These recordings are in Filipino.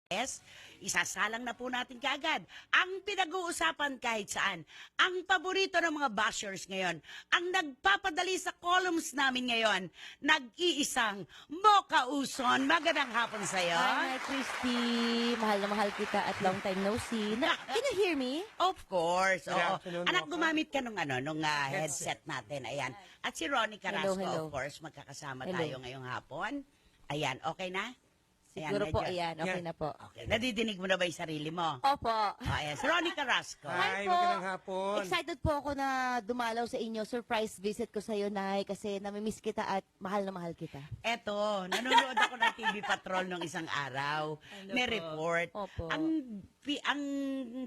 Yes, isasalang na po natin kaagad ang pinag-uusapan kahit saan. Ang paborito ng mga bashers ngayon, ang nagpapadali sa columns namin ngayon, nag-iisang Mocha Uson. Magandang hapon sa'yo. Hi, Christy. Mahal na mahal kita at long time no see. Can you hear me? Of course. Good Oo. afternoon, Anak, Mocha. gumamit ka nung headset natin. Ayan. At si Ronnie Carrasco, Hello. of course, magkakasama Hello. tayo ngayong hapon. Ayan, okay na? Siguro po, medyo- ayan. Okay Yan. na po. Okay. Nadidinig mo na ba yung sarili mo? Opo. Ayan, si Ronnie Carrasco. Hi, po. magandang hapon. Excited po ako na dumalaw sa inyo. Surprise visit ko sa iyo, Nay, kasi namimiss kita at mahal na mahal kita. Eto, nanonood ako ng TV Patrol nung isang araw. May report. Opo. Ang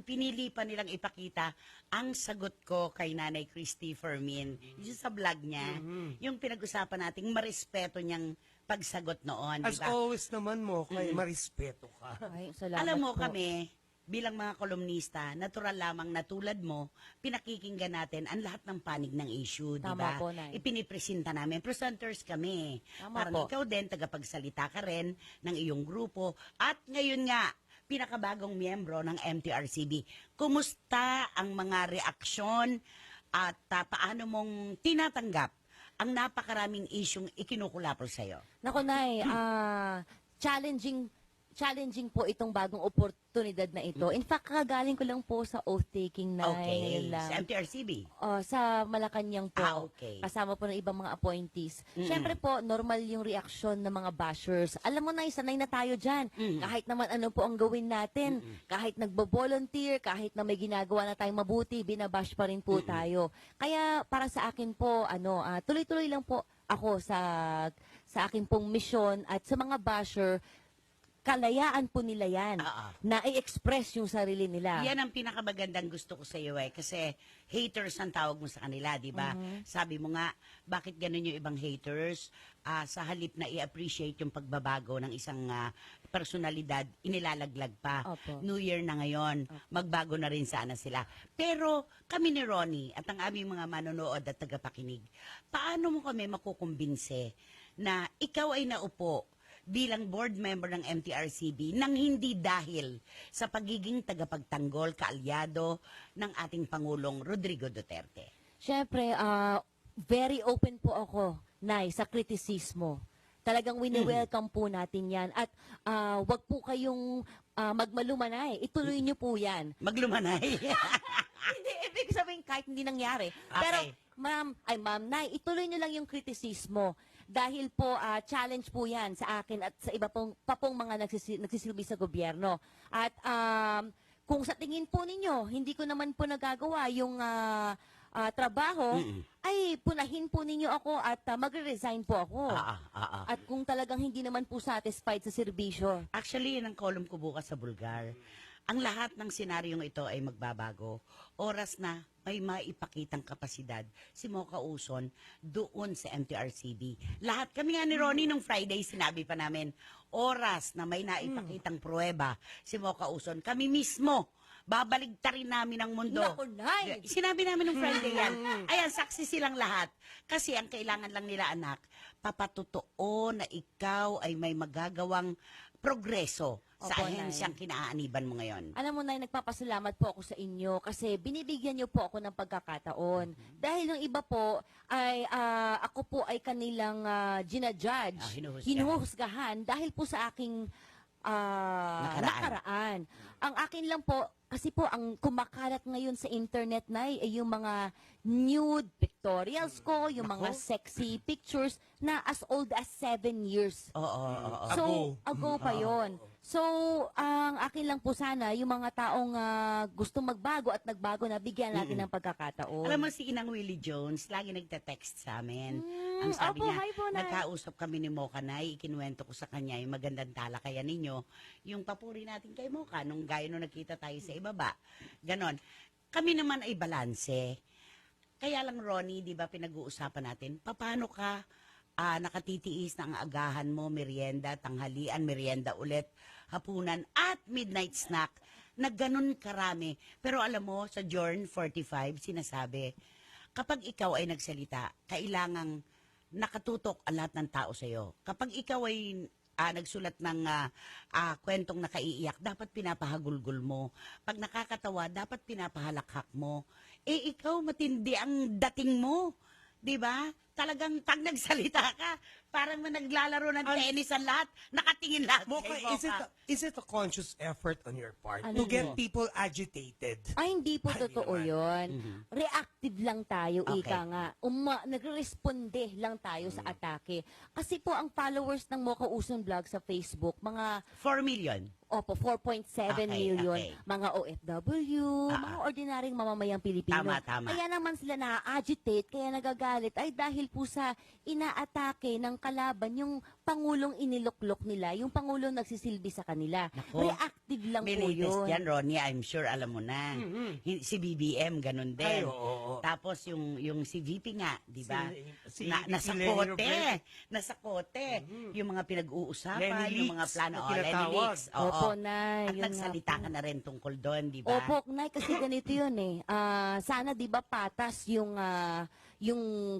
pinili pa nilang ipakita, ang sagot ko kay Nanay Christy Fermin, yung sa vlog niya, yung pinag-usapan nating marespeto niyang pagsagot noon. As diba? always naman mo, kay marispeto ka. Ay, salamat Alam mo po. kami, bilang mga kolumnista, natural lamang na tulad mo, pinakikinggan natin ang lahat ng panig ng issue, di Tama ba? po, Nay. Ipinipresenta namin. Presenters kami. Tama Parang po. ikaw din, tagapagsalita ka rin ng iyong grupo. At ngayon nga, pinakabagong miyembro ng MTRCB. Kumusta ang mga reaksyon at paano mong tinatanggap ang napakaraming isyong ikinukulapol sa'yo? Naku, Nay, challenging po itong bagong oportunidad na ito. In fact, kagaling ko lang po sa oath-taking, Nay. Okay, Ngayon lang. sa MTRCB. Sa Malacanang po. Okay. Kasama po ng ibang mga appointees. Siyempre po, normal yung reaksyon ng mga bashers. Alam mo na, sanay na tayo dyan. Kahit naman ano po ang gawin natin, kahit nagbo-volunteer, kahit na may ginagawa na tayong mabuti, binabash pa rin po tayo. Kaya para sa akin po, tuloy-tuloy lang po ako sa akin pong misyon at sa mga basher, kalayaan po nila yan na i-express yung sarili nila. Yan ang pinakamagandang gusto ko sa iyo kasi haters ang tawag mo sa kanila, di ba? Sabi mo nga, bakit ganun yung ibang haters? Sa halip na i-appreciate yung pagbabago ng isang personalidad, inilalaglag pa. Opo. New Year na ngayon, magbago na rin sana sila. Pero kami ni Ronnie at ang aming mga manonood at tagapakinig, paano mo kami makukumbinse na ikaw ay naupo bilang board member ng MTRCB nang hindi dahil sa pagiging tagapagtanggol, kaalyado ng ating Pangulong Rodrigo Duterte? Siyempre, very open po ako, Nay, sa kritisismo. Talagang wini-welcome po natin yan. At wag po kayong magmalumanay. Ituloy niyo po yan. Maglumanay. Hindi, ibig sabihin kahit hindi nangyari. Okay. Pero, ma'am, Nay, ituloy niyo lang yung kritisismo. Dahil po, challenge po yan sa akin at sa iba pong mga nagsisilbi sa gobyerno. At kung sa tingin po ninyo, hindi ko naman po nagagawa yung trabaho, ay punahin po ninyo ako at magre-resign po ako. At kung talagang hindi naman po satisfied sa serbisyo. Actually, yun ang column ko bukas sa Bulgar. Ang lahat ng senaryong ito ay magbabago. Oras na may maipakitang kapasidad si Mocha Uson doon sa MTRCB. Lahat kami nga ni Ronnie nung Friday, sinabi pa namin, oras na may naipakitang pruweba si Mocha Uson. Kami mismo, babaligtarin namin ang mundo. Naku, Nay! Sinabi namin nung Friday yan. Ayan, saksi silang lahat. Kasi ang kailangan lang nila, anak, papatotoo na ikaw ay may magagawang progreso sa Opo, ahensyang kinaaniban mo ngayon. Alam mo, Nay, nagpapasalamat po ako sa inyo kasi binibigyan niyo po ako ng pagkakataon. Dahil yung iba po ay ako po ay kanilang ginajudge, hinuhusgahan dahil po sa aking nakaraan. Ang akin lang po, kasi po ang kumakalat ngayon sa internet, Nay, ay yung mga nude pictorials ko, yung mga sexy pictures na as old as 7 years. Oo. So, ago pa yon. So, ang akin lang po sana, yung mga taong gustong magbago at nagbago na bigyan natin ng pagkakataon. Alam mo si Inang Willie Jones, lagi nagte-text sa amin. Ang sabi opo, niya, hi po, Nay. nagkausap kami ni Mocha, Nay, ikinuwento ko sa kanya yung magandang talakayan ninyo, yung papuri natin kay Mocha, nung gaya nung nakita tayo sa ibaba. Ganon. Kami naman ay balanse. Kaya lang, Ronnie, di ba pinag-uusapan natin, paano ka nakatitiis ng agahan mo, merienda, tanghalian, merienda ulit, hapunan, at midnight snack na ganun karami. Pero alam mo, sa Journ 45, sinasabi, kapag ikaw ay nagsalita, kailangang nakatutok ang lahat ng tao sa'yo. Kapag ikaw ay nagsulat ng kwentong nakaiiyak, dapat pinapahagulgol mo. Pag nakakatawa, dapat pinapahalakhak mo. Eh, ikaw, matindi ang dating mo. 'Di ba? Talagang pag nagsalita ka, parang naglalaro ng tennis ang lahat, nakatingin lahat Mocha, kay Mocha. is it a conscious effort on your part Ano to get mo? people agitated? Ay, hindi po Ay, totoo naman. yun. Reactive lang tayo, Okay. ika nga. Nagresponde lang tayo sa atake. Kasi po, ang followers ng Mocha Uson Vlog sa Facebook, mga 4 million. 4.7 Okay, million, okay. mga OFW, mga ordinaryong mamamayang Pilipino. Tama, tama. Kaya naman sila na-agitate, kaya nagagalit, ay dahil po sa inaatake ng kalaban yung Pangulong iniluklok nila, yung Pangulong nagsisilbi sa kanila. Nako. Reactive lang May po latest yun. yan, Ronnie, I'm sure alam mo na. Si BBM, ganun din. Ay, oo. Tapos yung si VP nga, di ba? Si Nasa Lenny kote. Robredo. Nasa kote. Yung mga pinag-uusapan, Lenny yung mga Leaks plano. na Oh, Lenny tinatawag. Leaks. Oo. Opo, Nay. At yun nga nagsalita po. ka na rin tungkol doon, di ba? Opo, Nay, kasi ganito yun eh. Sana 'di ba patas yung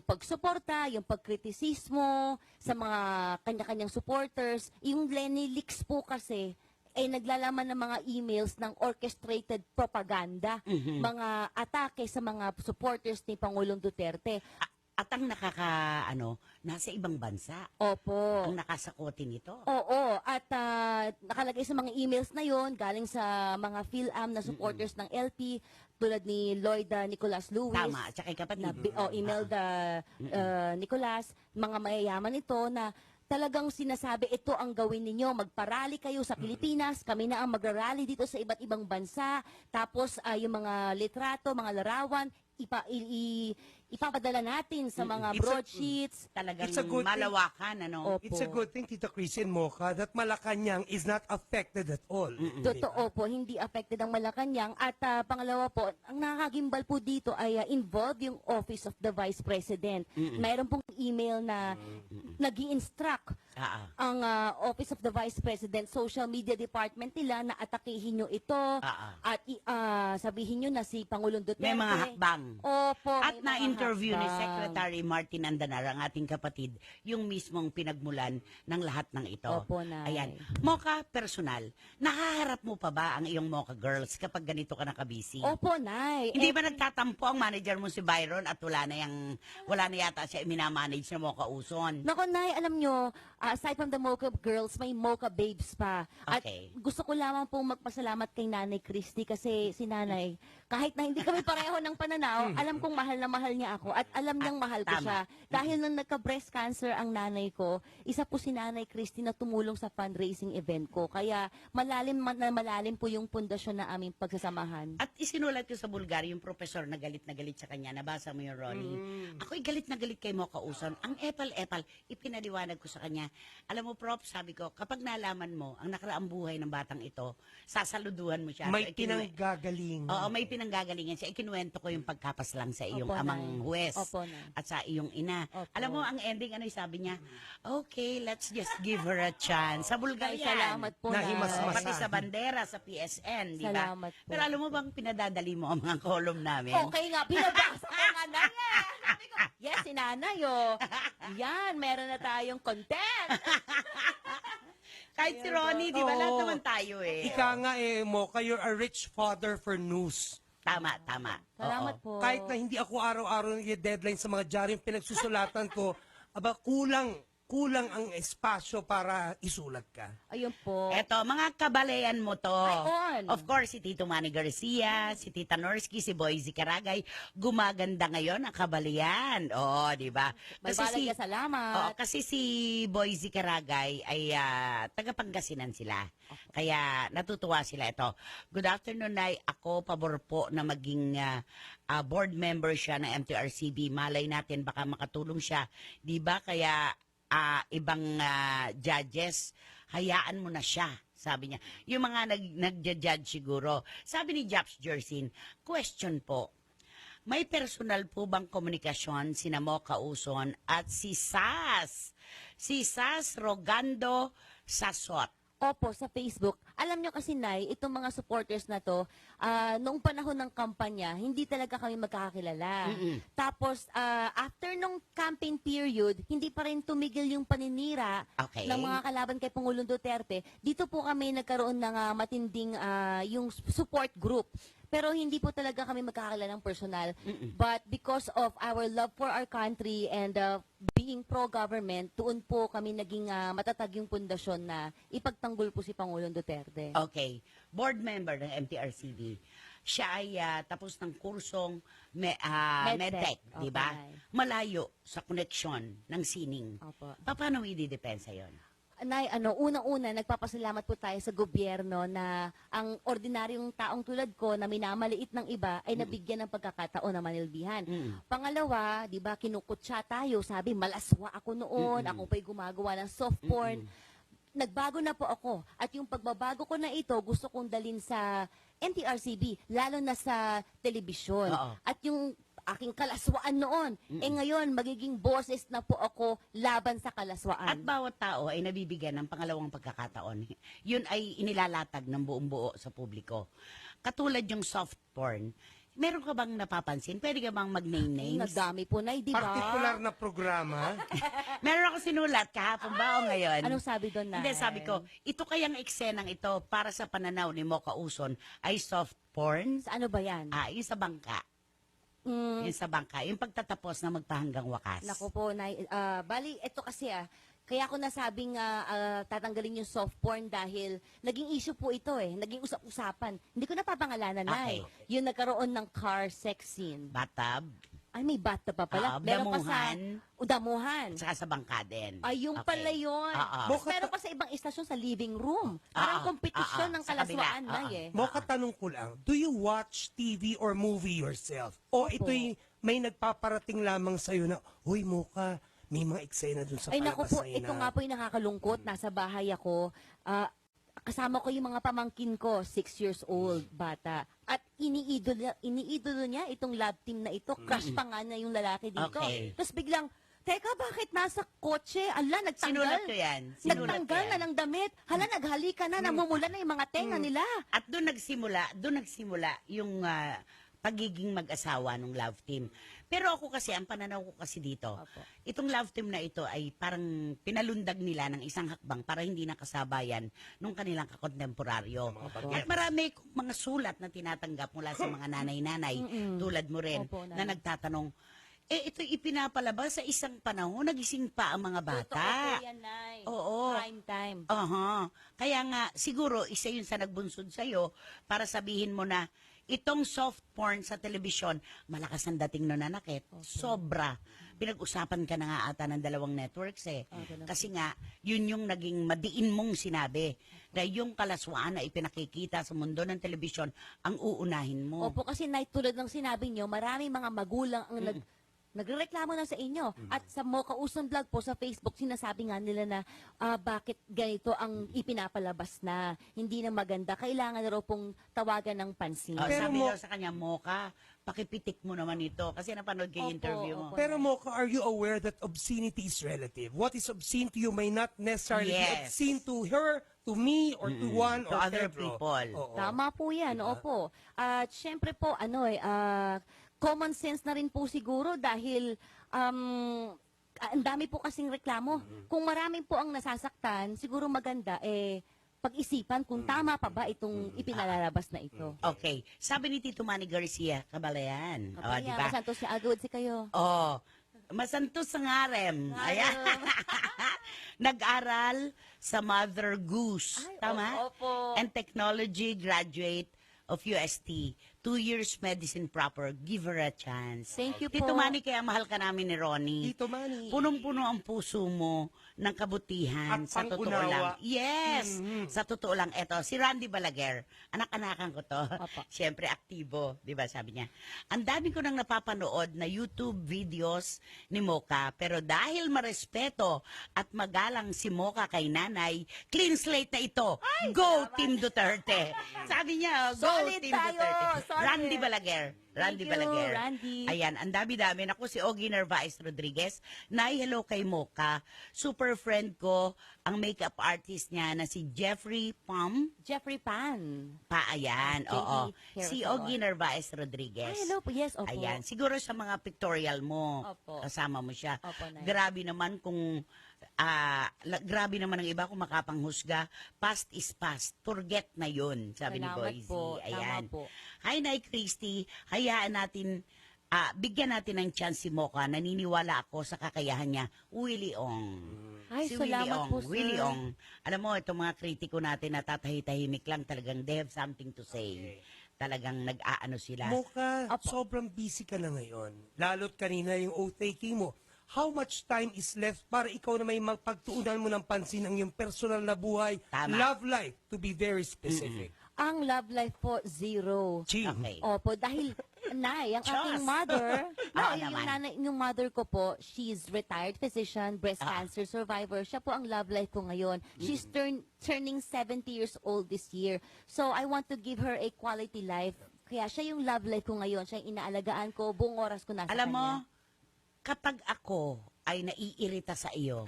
pagsuporta, yung pagkritisismo sa mga kanya-kanyang supporters. Yung Lenny Leaks po kasi ay naglalaman ng mga emails ng orchestrated propaganda, mga atake sa mga supporters ni Pangulong Duterte. At ang nasa ibang bansa. Opo. Ang nakasakote nito. Oo, at nakalagay sa mga emails na yon galing sa mga PhilAm na supporters ng LP tulad ni Lloyd Nicolas Lewis. Tama, at saka yung kapatid. Na Imelda Nicolas, mga mayayaman ito na talagang sinasabi, ito ang gawin ninyo, magparally kayo sa Pilipinas, kami na ang magrarally dito sa iba't ibang bansa, tapos yung mga litrato, mga larawan, ipapadala natin sa mga It's a- broadsheets. Talagang It's a good thing. malawakan, ano? Opo. It's a good thing, Tita Chris and Mocha, that Malacanang is not affected at all. Totoo po, hindi affected ang Malacanang. At pangalawa po, ang nakakagimbal po dito ay involved yung Office of the Vice President. Mayroon pong email na nag-i-instruct ang Office of the Vice President, social media department nila na atakihin nyo ito at sabihin nyo na si Pangulong Duterte. May mga hakbang. Opo. At may mga na-interview ni hakbang. Secretary Martin Andanar, ang ating kapatid, yung mismong pinagmulan ng lahat ng ito. Opo, Nay. Ayan. Mocha, personal, nakaharap mo pa ba ang iyong Mocha girls kapag ganito ka nakabisi? Opo, Nay. Hindi ba nagtatampo ang manager mo si Byron at wala na yata siya minamanage na Mocha Uson? Nako, Nay, alam nyo, aside from the Mocha Girls, may Mocha Babes pa. At Okay. gusto ko lamang pong magpasalamat kay Nanay Christy kasi si Nanay, kahit na hindi kami pareho ng pananaw, alam kong mahal na mahal niya ako at alam niyang mahal ko tama. siya. Dahil nung nagka-breast cancer ang nanay ko, isa po si Nanay Christy na tumulong sa fundraising event ko. Kaya malalim po yung pundasyon na aming pagsasamahan. At isinulat ko sa Bulgari yung professor na galit sa kanya. Nabasa mo yun, Ronnie? Ako'y galit na galit kay Mocha Uson. Ang epal-epal, ipinaliwanag ko sa kanya. Alam mo, Prof, sabi ko, kapag nalaman mo ang nakaraang buhay ng batang ito, sasaluduhan mo siya. May So, pinanggagaling. Oo, may pinanggagalingan siya. Ikinuwento ko yung pagkapaslang sa iyong Opo, amang Nay. huwes Opo, Nay. at sa iyong ina. Opo. Alam mo, ang ending, ano yung sabi niya? Okay, let's just give her a chance. Sa Ay, Bulgarian. salamat po, Nahimas-mas. Nay. Pati sa bandera, sa PSN, di ba? Salamat po. Pero alam mo bang pinadadali mo ang mga column namin? Okay nga, pinabasa ko nga na yan. Sabi ko, yes, si Nanay, oh. Yan, meron na tayong content. Kahit si Ronnie, di ba? Lahat Oo. naman tayo eh. Ika nga Mocha, you're a rich father for news. Tama, tama. Salamat Oo. po. Kahit na hindi ako araw-araw deadline sa mga diaryong pinagsusulatan ko, kulang ang espasyo para isulat ka. Ayun po. Eto, mga kabalayan mo to. Ay, on. Of course, si Tito Manny Garcia, si Tita Norsky, si Boyzy Caragay, gumaganda ngayon ang kabalayan. Oo, di ba? May balag ka, salamat. Oo, kasi si Boyzy Caragay ay taga Pangasinan sila. Kaya natutuwa sila ito. Good afternoon, Nay. Ako, pabor po na maging board member siya ng MTRCB. Malay natin, baka makatulong siya. Di ba? Kaya ibang judges, hayaan mo na siya, sabi niya. Yung mga nagja-judge siguro. Sabi ni Japs Jersin, question po, may personal po bang komunikasyon sina Mocha Uson at si Sas? Si Sas Rogando Sasot. Opo, sa Facebook. Alam nyo kasi, Nay, itong mga supporters na to, noong panahon ng kampanya, hindi talaga kami magkakakilala. Tapos, after nung campaign period, hindi pa rin tumigil yung paninira Okay. ng mga kalaban kay Pangulong Duterte. Dito po kami nagkaroon ng matinding yung support group. Pero hindi po talaga kami magkakakilala ng personal. But because of our love for our country and being pro-government, doon po kami naging matatag yung pundasyon na ipagtanggol po si Pangulong Duterte. Okay. Board member ng MTRCB. Siya ay tapos ng kursong Medtech. MedTech, di ba? Okay. Malayo sa koneksyon ng sining. Opo. Paano ididepensa yon? Nay, unang-una, nagpapasalamat po tayo sa gobyerno na ang ordinaryong taong tulad ko na minamaliit ng iba ay nabigyan ng pagkakataon na manilbihan. Pangalawa, di ba, kinukutsa tayo, sabi, malaswa ako noon, ako pa'y gumagawa ng soft porn. Nagbago na po ako. At yung pagbabago ko na ito, gusto kong dalin sa MTRCB, lalo na sa telebisyon. Oo. At yung aking kalaswaan noon, ngayon, magiging boses na po ako laban sa kalaswaan. At bawat tao ay nabibigyan ng pangalawang pagkakataon. Yun ay inilalatag ng buong buo sa publiko. Katulad yung soft porn, meron ka bang napapansin? Pwede ka bang mag-name names? Nagdami po, Nay, di ba? Partikular na programa. Meron ako sinulat kahapon ba o ngayon? Anong sabi doon, Nay? Hindi, sabi ko, ito kayang eksenang ito para sa pananaw ni Mocha Uson ay soft porn? Sa ano ba yan? Yung sa bangka. Yung sa bangka. Yung pagtatapos na magpahanggang wakas. Naku po, Nay. Bali, ito kasi kaya ako nasabing tatanggalin yung soft porn dahil naging issue po ito Naging usap-usapan. Hindi ko napapangalanan, Nay. Okay. Yung nagkaroon ng car sex scene. Bathtub, Ay, may bathtub pa pala. Oo, Meron pa sa damuhan. damuhan. saka sa bangka din. Ay, yung Okay. pala yun. Oo. Meron pa sa ibang istasyon sa living room. Parang kompetisyon ng Sa kabila. kalaswaan, Nay. Mocha, tanong ko lang, do you watch TV or movie yourself? O ito'y may nagpaparating lamang sa'yo na, Uy, Mocha, may mga eksena dun sa Ay, naku po, palabas na ito nga po yung nakakalungkot. Nasa bahay ako. Kasama ko yung mga pamangkin ko, 6 years old, bata. At iniidolo niya itong lab team na ito. Crush pa nga na yung lalaki dito. Okay. Tapos biglang, teka, bakit nasa kotse? Ala, nagtanggal. Sinulat ko yan. Sinulat ko Nagtanggal yan. na ng damit. Hala, naghalikan na, namumula na yung mga tenga nila. At doon nagsimula yung pagiging mag-asawa ng love team. Pero ako kasi, ang pananaw ko kasi dito, Opo. itong love team na ito ay parang pinalundag nila ng isang hakbang para hindi nakasabayan nung kanilang kakontemporaryo. At marami kong mga sulat na tinatanggap mula sa mga nanay-nanay, tulad mo rin, Opo, na nanay. nagtatanong, ito ipinapalabas sa isang panahon, nagising pa ang mga bata. Totoo po yan, Nay. Oo. Prime time. Aha. Kaya nga, siguro, isa yun sa nagbunsod sa'yo para sabihin mo na itong soft porn sa telebisyon, malakas ang dating nananakit. Sobra. Pinag-usapan ka na nga ata ng dalawang networks ganun. Kasi nga, yun yung naging madiin mong sinabi. Na yung kalaswaan na ipinakikita sa mundo ng telebisyon, ang uunahin mo. Opo, kasi Nay, tulad ng sinabi nyo, maraming mga magulang ang nagrereklamo na sa inyo. At sa Mocha Uson Vlog po sa Facebook, sinasabi nga nila na bakit ganito ang ipinapalabas na hindi na maganda. Kailangan na raw pong tawagan ng pansin. Pero Sabi mo- daw sa kanya, Mocha, pakipitik mo naman ito. Kasi napanood ko yung Opo, interview mo. opo. Pero Mocha, are you aware that obscenity is relative? What is obscene to you may not necessarily be Yes. obscene to her, to me, or to Juan, To or other Pedro. people. Oo. Tama po yan, opo. At syempre po, common sense na rin po siguro dahil ang dami po kasing reklamo. Kung marami po ang nasasaktan, siguro maganda pag-isipan kung tama pa ba itong ipinalalabas na ito. Okay. Sabi ni Tito Manny Garcia, Kabalayan. Kapag Di ba? Santos si Agawad si kayo. Oh, masantos sa ngarem. Ayan. Nag-aral sa Mother Goose. Ay, Tama? opo. And technology graduate of UST. 2 years medicine proper. Give her a chance. Thank you Tito po. Manny, kaya mahal ka namin ni Ronnie. Tito Manny. Punong-puno ang puso mo ng kabutihan. At Sa totoo pang-unawa. lang. Yes! Sa totoo lang. Eto, si Randy Balaguer. Anak-anakan ko to. Opo. Siyempre, aktibo. Di ba sabi niya? Ang dami ko nang napapanood na YouTube videos ni Mocha. Pero dahil marespeto at magalang si Mocha kay nanay, clean slate na ito. Go Team Duterte. Sabi niya, go Solid Team tayo, Duterte. solid. Randy Balaguer. Randy Thank you, Balaguer. Randy. Ayan, ang dami-dami. Ako si Ogie Narvaez Rodriguez. Nay, hello kay Mocha. Super friend ko, ang makeup artist niya na si Jeffrey Jeffrey Pan. Ayan, JD oo. Hair Si Salon. Ogie Narvaez Rodriguez. Ay, hello po. Yes, opo. Ayan, siguro sa mga pictorial mo, Opo. kasama mo siya. Opo, Nay. Grabe naman kung, grabe naman ang iba kung makapanghusga. Past is past. Forget na yun, sabi Salamat ni Boyzy. po. Ayan. Tama po. Hi, Nay Christy. Hayaan natin, bigyan natin ng chance si Mocha. Naniniwala ako sa kakayahan niya. Willie Ong. Ay, Si Willie salamat Ong. po, sir. Willie Ong. Alam mo, itong mga kritiko natin na tatahimik lang talagang they have something to say. Talagang nag-aano sila. Mocha, Apo. sobrang busy ka na ngayon. Lalo't kanina yung oath-taking mo. How much time is left para ikaw na may magpagtuunan mo ng pansin ang iyong personal na buhay, Tama. love life, to be very specific? Ang love life po, 0. Ching. Okay. Opo, dahil, Nay, ang Diyos. aking mother, Oo yung naman. nanay, yung mother ko po, she's retired physician, breast Ah. cancer survivor. Siya po ang love life ko ngayon. She's turning 70 years old this year. So, I want to give her a quality life. Kaya siya yung love life ko ngayon. Siya yung inaalagaan ko. Buong oras ko nasa Alam mo, kanya. kapag ako ay naiirita sa iyo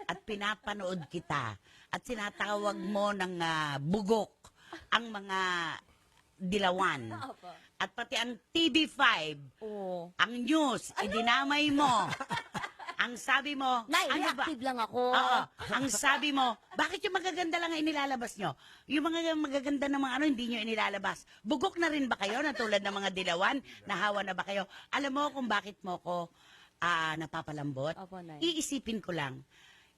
at pinapanood kita at sinatawag mo ng bugok ang mga dilawan Opo. at pati ang TV5, Oo. ang news, idinamay mo. Ang sabi mo, Nay, ano ba? reactive lang ako. Oo. Ang sabi mo, bakit yung magaganda lang ang inilalabas nyo? Yung mga magaganda na mga hindi nyo inilalabas. Bugok na rin ba kayo na tulad ng mga dilawan? Nahawa na ba kayo? Alam mo kung bakit mo ko napapalambot? Opo, Nay.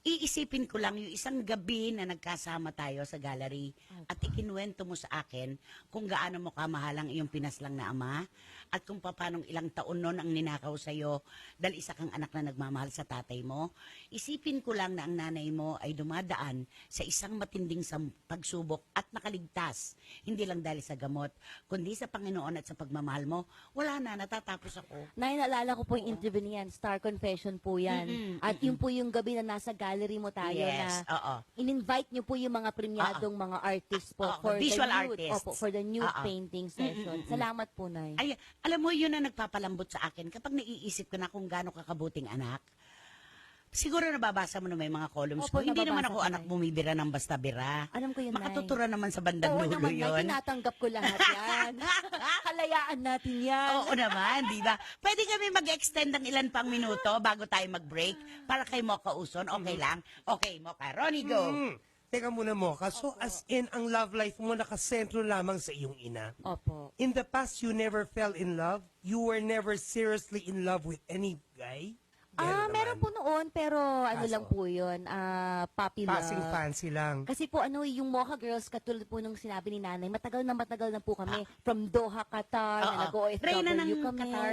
Iisipin ko lang yung isang gabi na nagkasama tayo sa gallery at ikinuwento mo sa akin kung gaano mo kamahal ang iyong pinaslang na ama at kung paanong ilang taon nun ang ninakaw sa'yo dahil isa kang anak na nagmamahal sa tatay mo. Isipin ko lang na ang nanay mo ay dumadaan sa isang matinding pagsubok at nakaligtas. Hindi lang dahil sa gamot, kundi sa Panginoon at sa pagmamahal mo. Wala na, natatapos ako. Nay, naalala ko po yung interview niyan. Star Confession po yan. At yun po yung gabi na nasa gallery mo tayo Yes, na oo. in-invite niyo po yung mga premiadong mga artists po Oo, for visual the nude, artists. opo, for the nude Oo. painting session. Salamat po, Nay. Ay, alam mo, yun ang nagpapalambot sa akin. Kapag naiisip ko na kung gaano kakabuting anak, siguro nababasa mo na may mga columns Opo, ko. Hindi naman nababasa ako ko, anak Nay. bumibira ng basta-bira. Alam ko yun, Nay. Makatutura naman sa bandang Oo dulo naman, Nay. yun. Tinatanggap ko lahat yan. Halayaan natin yan. Oo naman, di ba? Pwede kami mag-extend ng ilan pang minuto bago tayo mag-break para kay Mocha Uson. Okay lang? Okay, Mocha. Ronnie, go. Teka muna, Mocha. So, as in, ang love life mo nakasentro lamang sa iyong ina. Opo. In the past, you never fell in love? You were never seriously in love with any guy? Meron po noon, pero ano Kaso? lang po yun, puppy love. Passing fancy lang. Kasi po yung Mocha Girls, katulad po nung sinabi ni nanay, matagal na po kami. From Doha, Qatar, na Reyna ng nag-OFW kami. Qatar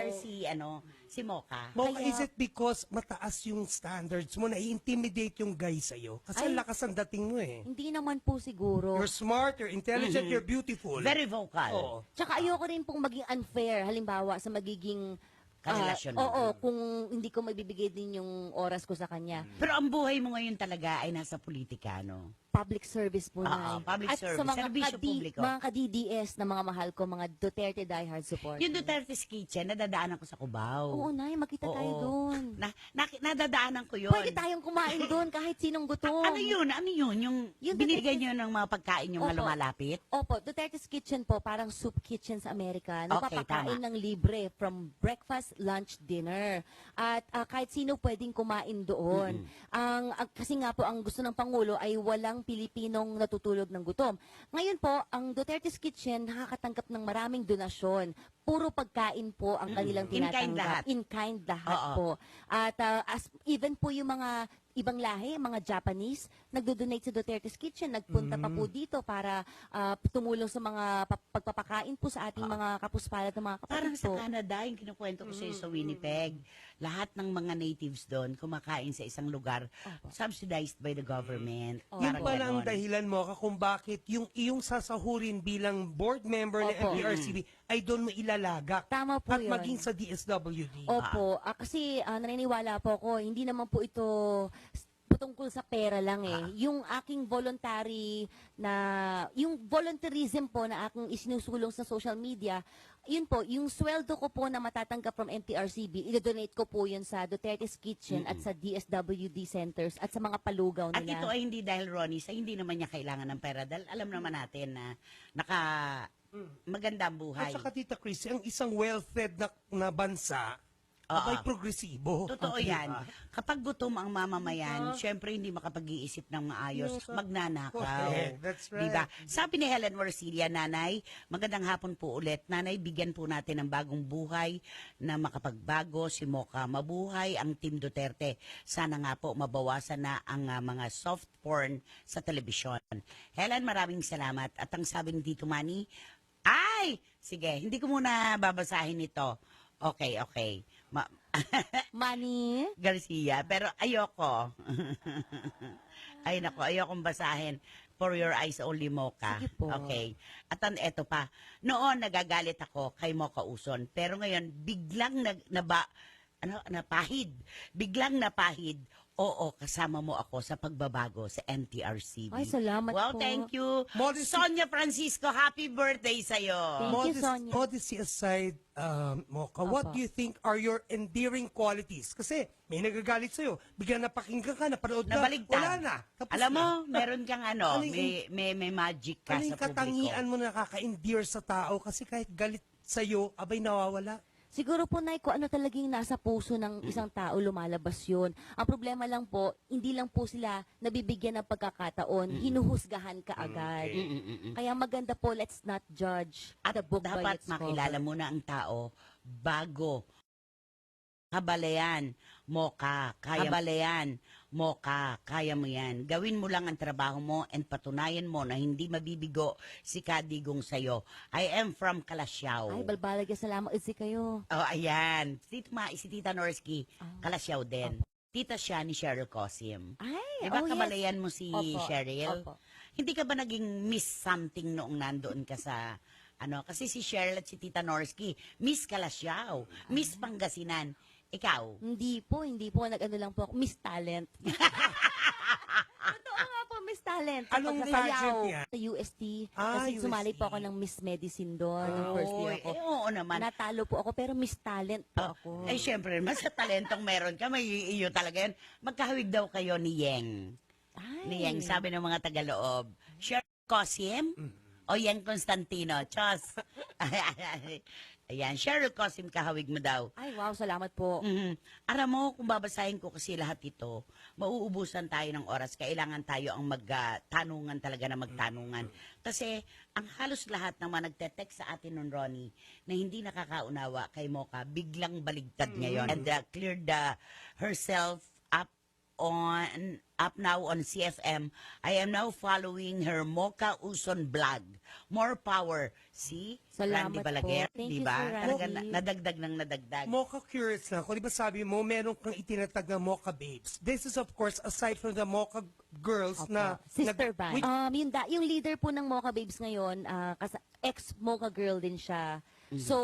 si Mocha. Mocha, Kaya- is it because mataas yung standards mo, na-intimidate yung guy sa'yo? Kasi Ay. lakas ang dating mo eh. Hindi naman po siguro. You're smart, you're intelligent, you're beautiful. Very vocal. Oo. Tsaka ayoko rin pong maging unfair, halimbawa sa magiging Karelasyon mo. oo, kung hindi ko magbibigay din yung oras ko sa kanya. Pero ang buhay mo ngayon talaga ay nasa politika, no? Public service po na. public At service, sa mga serbisyo publiko. mga ka-DDS na mga mahal ko, mga Duterte diehard support. Yung Duterte's Kitchen, nadadaanan ko sa Cubao. Oo, Nay, magkita tayo Oo. doon. Nadadaanan ko yun. Pwede tayong kumain doon kahit sinong gutom. Ano yun? Ano yun? Yung binibigay nyo ng mga pagkain yung mga Opo. lumalapit? Opo, Duterte's Kitchen po, parang soup kitchen sa Amerika. Okay, Napapakain tama. ng libre from breakfast, lunch, dinner. At kahit sino pwedeng kumain doon. Kasi nga po, ang gusto ng Pangulo ay walang Pilipinong natutulog ng gutom. Ngayon po, ang Duterte's Kitchen nakakatanggap ng maraming donasyon. Puro pagkain po ang kanilang In kind lahat. tinatanggap. In kind lahat Oo. po. At even po yung mga ibang lahi, mga Japanese, nagdo-donate sa Duterte's Kitchen, nagpunta pa po dito para tumulong sa mga pagpapakain po sa ating mga kapuspalad ng mga Parang kapatid sa po. Canada, yung kinukwento ko sa Winnipeg, lahat ng mga natives doon kumakain sa isang lugar subsidized by the government. Yun Parang pala ang ganon. dahilan mo kung bakit yung iyong sasahurin bilang board member ng Opo. MPRCB ay doon mo ilalagak. Tama po At yun. maging sa DSWD. Opo, kasi naniniwala po ako, hindi naman po ito tungkol sa pera lang Yung aking yung volunteerism po na aking isinusulong sa social media, yun po, yung sweldo ko po na matatanggap from MTRCB, i-donate ko po yun sa Duterte's Kitchen at sa DSWD centers at sa mga palugaw At nila. ito ay hindi dahil Ronnie, sa hindi naman niya kailangan ng pera. Dahil alam naman natin na maganda ang buhay. At saka Tita Chrissy, ang isang well-fed na bansa, abay progresibo. Totoo Di yan. ba? Kapag gutom ang mamamayan, syempre hindi makapag-iisip ng maayos, Yes, magnanakaw. correct. That's right. Diba? Sabi ni Helen Morcilla, Nanay, magandang hapon po ulit. Nanay, bigyan po natin ng bagong buhay na makapagbago, si Mocha. Mabuhay ang Team Duterte. Sana nga po mabawasan na ang mga soft porn sa telebisyon. Helen, maraming salamat. At ang sabi ni Tito Manny, sige, hindi ko muna babasahin ito. Okay. Money? Garcia, pero ayoko. Ay nako, ayokong basahin. For your eyes only, Mocha. Sige po. Okay. At eto pa, noon nagagalit ako kay Mocha Uson, pero ngayon biglang napahid. Biglang napahid. Oo, kasama mo ako sa pagbabago sa MTRCB. Ay, salamat Wow, po. thank you. Modesty- Sonia Francisco, happy birthday sa'yo. Thank you, Sonia. Modesty aside, Mocha, what Opo. do you think are your endearing qualities? Kasi may nagagalit sa'yo, bigla napakinggan ka, napanood ka, Nabaligtad. wala na. Tapos Alam mo, na. meron kang Ano yung- may magic ka Ano sa yung publiko. katangian mo na nakaka-endear sa tao? Kasi kahit galit sa'yo, abay nawawala. Siguro po, Nay, kung ano talagang nasa puso ng isang tao, lumalabas yun. Ang problema lang po, hindi lang po sila nabibigyan ng pagkakataon, hinuhusgahan ka agad. Kaya maganda po, let's not judge At the book by dapat its cover. makilala mo na ang tao bago. Kabalayan, Mocha, kaya mo yan. Gawin mo lang ang trabaho mo and patunayan mo na hindi mabibigo si Kadigong sa'yo. I am from Kalasyaw. Ay, balbalag salamat si kayo. Oh, ayan. Si Tita Norsky, Kalasyaw din. Tita siya ni Cheryl Cosim. Ay, Diba yes. kabalayan mo si Opo, Cheryl? opo. Hindi ka ba naging miss something noong nandoon ka sa kasi si Cheryl at si Tita Norsky, Miss Kalasyaw, Miss Pangasinan. Ikaw? Hindi po. Nag-ano lang po ako. Miss Talent. Totoo nga po, Miss Talent. Anong Kapag pageant sayaw, yan? Sa UST. Ah, Kasi sumali UST. po ako ng Miss Medicine doon. Nung first year ko. Oo naman. Natalo po ako, pero Miss Talent po ako. Syempre, mas sa talentong meron ka, may iyo talaga yan. Magkahawig daw kayo ni Yeng. Ay. Ni Yeng, sabi ng mga tagaloob. Cheryl Cosim o Yeng Constantino? Chos. Ayan, Cheryl Cosim kahawig mo daw. Ay, wow, salamat po. Alam mo, kung babasahin ko kasi lahat ito, mauubusan tayo ng oras. Kailangan tayo ang magtanungan talaga na magtanungan. Kasi ang halos lahat ng mga nagte-text sa atin nun, Ronnie, na hindi nakakaunawa kay Mocha, biglang baligtad ngayon. And cleared herself up now on CFM. I am now following her Mocha Uson blog. More power. See? Salamat Randy Balaguer, po. Thank di you, ba? Sir Talaga Randy. nadagdag ng nadagdag. Mocha curious lang. Kung di ba sabi mo, meron kang itinatag na Mocha Babes. This is of course, aside from the Mocha Girls na... Sister band. Wait, Yung leader po ng Mocha Babes ngayon, ex-Mocha girl din siya. So,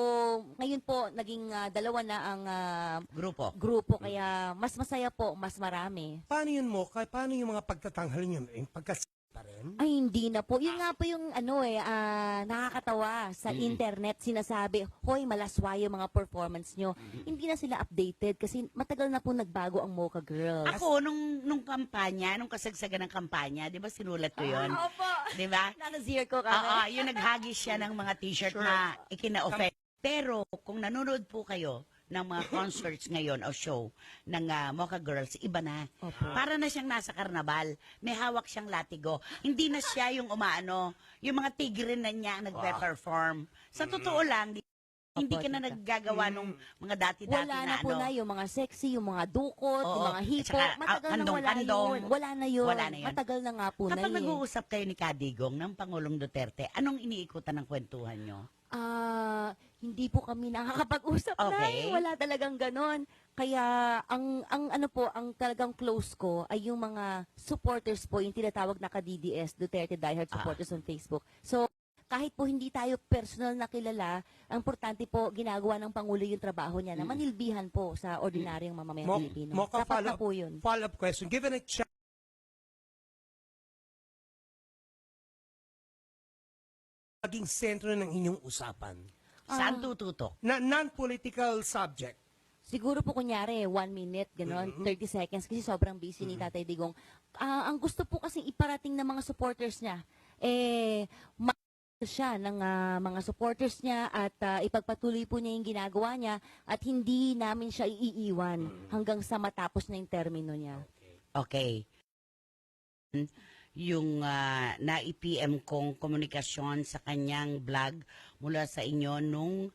ngayon po, naging dalawa na ang grupo. Kaya mas masaya po, mas marami. paano yun, Mocha? Paano yung mga pagtatanghal niyo? Yung pagkas pa rin? Ay, hindi na po. Yun nga po yung nakakatawa sa internet. Sinasabi, hoy, malaswa yung mga performance nyo. Hindi na sila updated kasi matagal na po nagbago ang Mocha Girls. Ako, nung kampanya, nung kasagsagan ng kampanya, di ba sinulat ko yun? Opo. Di ba? Naka-zero ko Oo, yung naghagis siya ng mga t-shirt na ikina-offend. Pero kung nanonood po kayo ng mga concerts ngayon o show ng Mocha Girls, iba na. Opo. Para na siyang nasa karnabal. May hawak siyang latigo. Hindi na siya yung yung mga tigre na niya ang nagpe-perform. Sa totoo lang, hindi ka na tita. naggagawa nung mga dati-dati Wala na na po na yung mga sexy, yung mga dukot, yung Oo. mga At hipo. saka, Matagal na wala kandong-kandong. yun. Wala na yun. Wala na yun. Matagal na nga po na Kapag yun. nag-uusap kayo ni Kadigong ng Pangulong Duterte, anong iniikutan ng kwentuhan nyo? Hindi po kami nakakapag-usap Okay. na. Wala talagang ganon. Kaya, ang talagang close ko ay yung mga supporters po, yung tinatawag na ka-DDS, Duterte Diehard Supporters on Facebook. So, kahit po hindi tayo personal na kilala, ang importante po, ginagawa ng Pangulo yung trabaho niya na manilbihan po sa ordinaryong mamamayang Pilipino. Mocha, Dapat na po yun. follow-up question. Given a chance maging sentro ng inyong usapan? Saan tututok? Na non-political subject. Siguro po kunyari, 1 minute, gano'n, 30 seconds, kasi sobrang busy ni Tatay Digong. Ang gusto po kasi iparating ng mga supporters niya, siya ng mga supporters niya at ipagpatuloy po niya yung ginagawa niya at hindi namin siya iiwan hanggang sa matapos na yung termino niya. Okay. Yung na-PM kong komunikasyon sa kanyang vlog mula sa inyo nung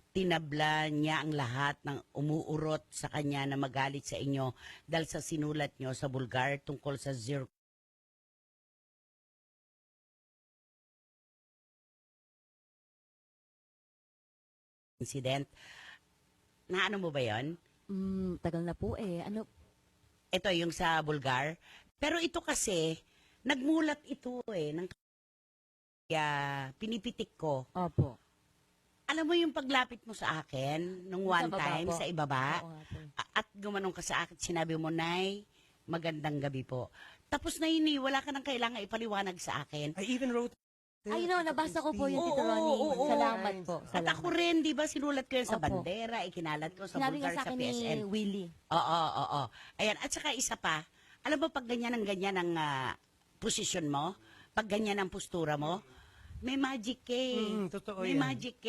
tinabla niya ang lahat ng umuurot sa kanya na magalit sa inyo dahil sa sinulat nyo sa Bulgar tungkol sa zero incident. Na ano mo ba yon? Tagal na po eh. Ano? Ito yung sa Bulgar. Pero ito kasi, nagmulat ito ng kaya pinipitik ko. Opo. Alam mo yung paglapit mo sa akin nung Sa one baba time po. sa ibaba Oo nga po. at gumanong ka sa akin, sinabi mo, Nay, magandang gabi po. Tapos na yun wala ka nang kailangan ipaliwanag sa akin. I even wrote... Ay, no, nabasa ko po yung Oo, Tito Ronnie. oo, oo. Salamat po. At Salamat. ako rin, di ba, sinulat ko yan sa Opo. bandera, ikinalat ko sa Sinabi nga Bulgar, sa sa akin PSN. ni Willie. Oo. Ayan, at saka isa pa, alam mo pag ganyan ang posisyon mo, pag ganyan ang postura mo, may magic totoo May yan. magic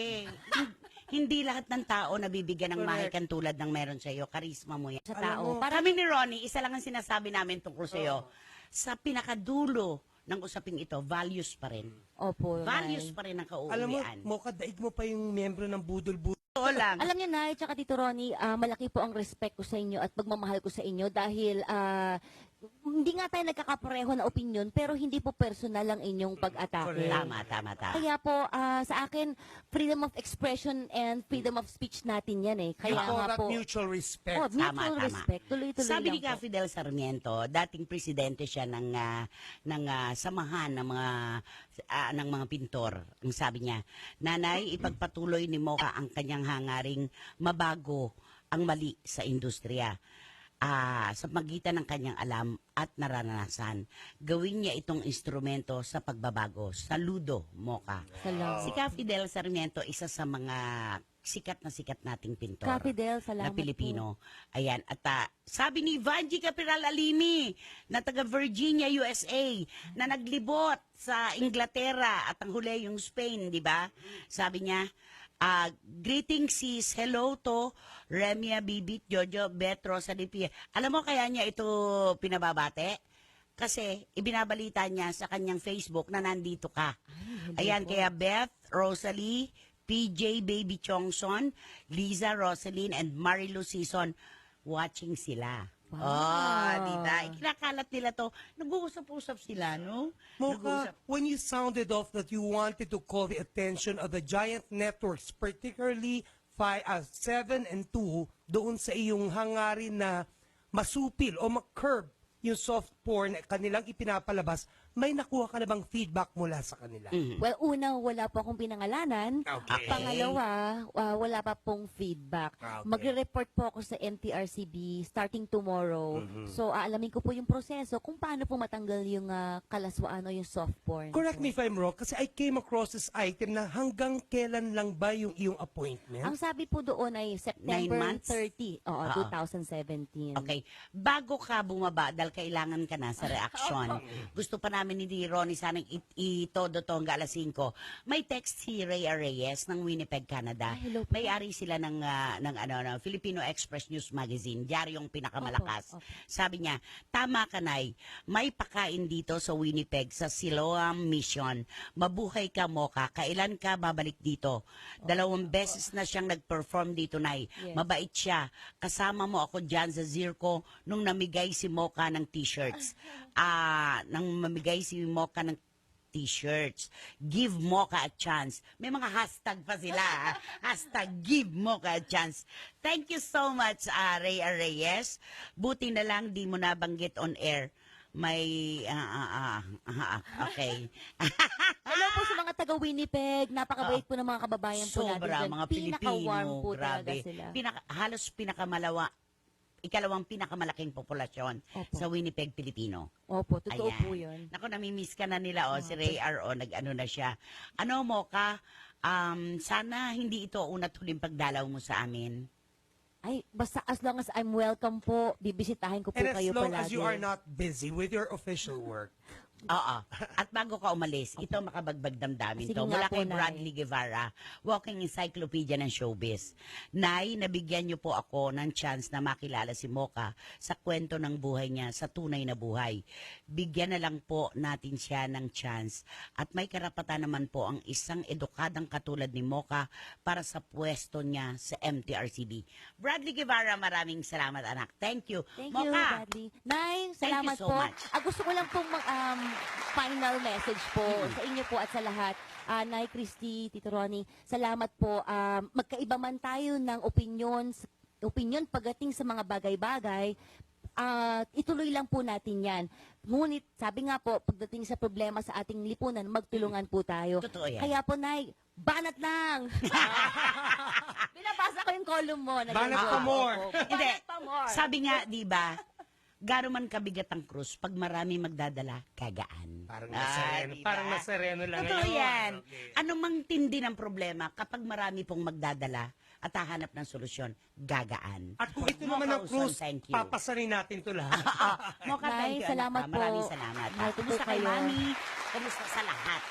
Hindi lahat ng tao nabibigyan ng Correct. mahikan tulad ng meron sa iyo. Karisma mo yan. Sa Alam tao. mo, Para Kami ni Ronnie, isa lang ang sinasabi namin tungkol sa iyo. Sa pinakadulo ng usaping ito, values pa rin. Opo. Values Nay. pa rin ang Alam mo, kauuwian. Mocha, daig mo pa yung miyembro ng Budol-Budol. Totoo lang. Alam niyo, Nay, tsaka Tito Ronnie, malaki po ang respect ko sa inyo at pagmamahal ko sa inyo dahil hindi nga tayo nagkakapareho na opinion pero hindi po personal ang inyong pag-atake. Correct. Tama. Kaya po, sa akin, freedom of expression and freedom of speech natin yan eh. You Kaya call nga that po, mutual respect. mutual Tama. respect. Tuloy-tuloy Sabi lang ni Ka po. Fidel Sarmiento, dating presidente siya ng samahan ng mga pintor. Ang sabi niya, Nanay, ipagpatuloy ni Mocha ang kanyang hangaring mabago ang mali sa industriya. Sa magitan ng kanyang alam at naranasan. Gawin niya itong instrumento sa pagbabago. Saludo, Mocha. Salamat. Si Ka Fidel Sarmiento, isa sa mga sikat nating pintor Ka Fidel, salamat na Pilipino. Ayan. At sabi ni Vanji Capiral Alimi na taga Virginia, USA, na naglibot sa Inglaterra at ang huli yung Spain, di ba? Sabi niya, greetings sis, hello to Remia, Bibit, Jojo, Betro, Salipia. Alam mo kaya niya ito pinababate? Kasi ibinabalita niya sa kanyang Facebook na nandito ka. Ayan, kaya Beth, Rosalie, PJ Baby Chongson, Liza Rosaline, and Marilu Season, watching sila. Wow. Oh, diba? Ikinakalat nila to. Nag-uusap-usap sila, no? Mocha, when you sounded off that you wanted to call the attention of the giant networks, particularly 7 and 2, doon sa iyong hangarin na masupil o mag-curb yung soft porn na kanilang ipinapalabas, may nakuha ka na bang feedback mula sa kanila? Well, una, wala po akong pinangalanan. Okay. Pangalawa, wala pa pong feedback. Okay. Magre-report po ako sa NTRCB starting tomorrow. So, aalamin ko po yung proseso kung paano po matanggal yung kalaswaan o yung soft porn. Correct me if I'm wrong, kasi I came across this item na hanggang kailan lang ba yung iyong appointment? Ang sabi po doon ay September 9 months? 30, oo, Oo. 2017. Okay. Bago ka bumaba, dahil kailangan ka na sa reaksyon, gusto pa namin ni Ronnie sanang itodo-to hanggang alas 5. May text si Rhea Reyes ng Winnipeg, Canada. Hello po. May-ari sila ng Filipino Express News Magazine, diaryong pinakamalakas. Opo. Sabi niya, tama ka, Nay. May pakain dito sa Winnipeg, sa Siloam Mission. Mabuhay ka, Mocha. Kailan ka babalik dito? 2 beses na siyang nag-perform dito, Nay. Yes. Mabait siya. Kasama mo ako dyan sa Zirco nung namigay si Mocha ng t-shirts. Nang mamigay si Mocha ng t-shirts. Give Mocha a chance. May mga hashtag pa sila. Hashtag give Mocha a chance. Thank you so much, Rhea Reyes. Buti na lang di mo nabanggit on air. May, okay. Hello po sa mga taga Winnipeg. Napakabait po ng mga kababayan po natin Sobra, dyan. mga Pinaka-warm Pilipino, po talaga grabe. sila. Halos ikalawang pinakamalaking populasyon Opo. sa Winnipeg, Pilipino. Opo, totoo Ayan. po yun. Naku, namimiss ka na nila, si Ray R. nag-ano na siya. Ano mo ka, sana hindi ito una't huling pagdalaw mo sa amin. Ay, basta as long as I'm welcome po, bibisitahin ko po And as kayo long palagi. as you are not busy with your official work. Oo. At bago ka umalis, ito makabagbag damdamin Sige to. nga Mula po, kay Nay. Bradley Guevara, Walking Encyclopedia ng Showbiz. Nay, nabigyan niyo po ako ng chance na makilala si Mocha sa kwento ng buhay niya sa tunay na buhay. Bigyan na lang po natin siya ng chance. At may karapatan naman po ang isang edukadang katulad ni Mocha para sa pwesto niya sa MTRCB. Bradley Guevara, maraming salamat anak. Thank you. Thank you, Mocha, Bradley. Nay, Thank you salamat so po. much. Gusto ko lang pong final message po sa inyo po at sa lahat. Nay Christy, Tito Ronnie, salamat po. Magkaiba man tayo ng opinion pagdating sa mga bagay-bagay, ituloy lang po natin yan. Ngunit, sabi nga po, pagdating sa problema sa ating lipunan, magtulungan po tayo. Totoo yan. Kaya po, Nay, banat lang! Binabasa ko yung column mo. Banat pa more. Hindi. Banat pa more. Sabi nga, di ba, garo man kabigat ang krus, pag marami magdadala, kagaan. Parang nasareno, diba? parang nasareno lang Totoo ngayon. yan. Okay. Ano mang tindi ng problema, kapag marami pong magdadala at hahanap ng solusyon, gagaan. At kung ito Mocha naman ang Uson, cruise, thank you. papasarin natin ito lahat. Mocha, Nay, thank you, salamat anak. po. Maraming salamat. Mahal ko po Kumusta kay kayo. Mami? Kumusta sa lahat?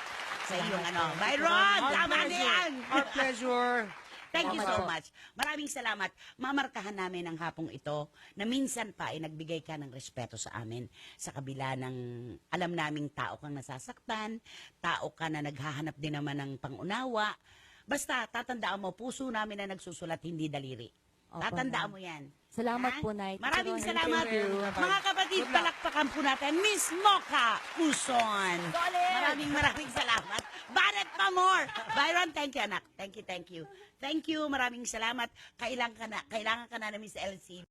Sa iyong ano. Our Byron, tama na pleasure. yan. Our pleasure. Thank you Salamat so po. much. Maraming salamat. Mamarkahan namin ang hapong ito na minsan pa ay nagbigay ka ng respeto sa amin sa kabila ng alam naming tao kang nasasaktan, tao ka na naghahanap din naman ng pangunawa. Basta, tatandaan mo, puso namin na nagsusulat, hindi daliri. Opo, Tatandaan Nay. mo yan. Salamat Ha? po, Nay. Maraming Tito Ronnie, salamat. thank you. Mga kapatid, palakpakan po natin, Miss Mocha Uson. Solid! Maraming salamat. Barat pa more. Byron, thank you, anak. Thank you, thank you. Thank you, maraming salamat. Kailangan ka na Miss LC.